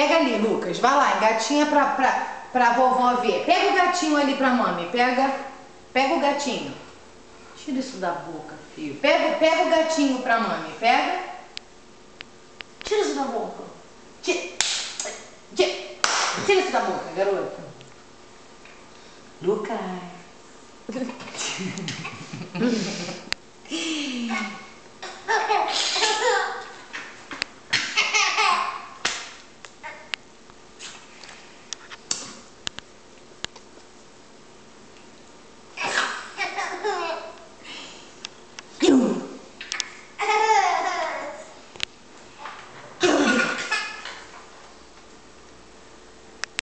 Pega ali, Lucas. Vai lá, engatinha pra vovó ver. Pega o gatinho ali pra mami. Pega o gatinho. Tira isso da boca, filho. Pega o gatinho pra mami. Pega. Tira isso da boca. Tira isso da boca, garota. Lucas.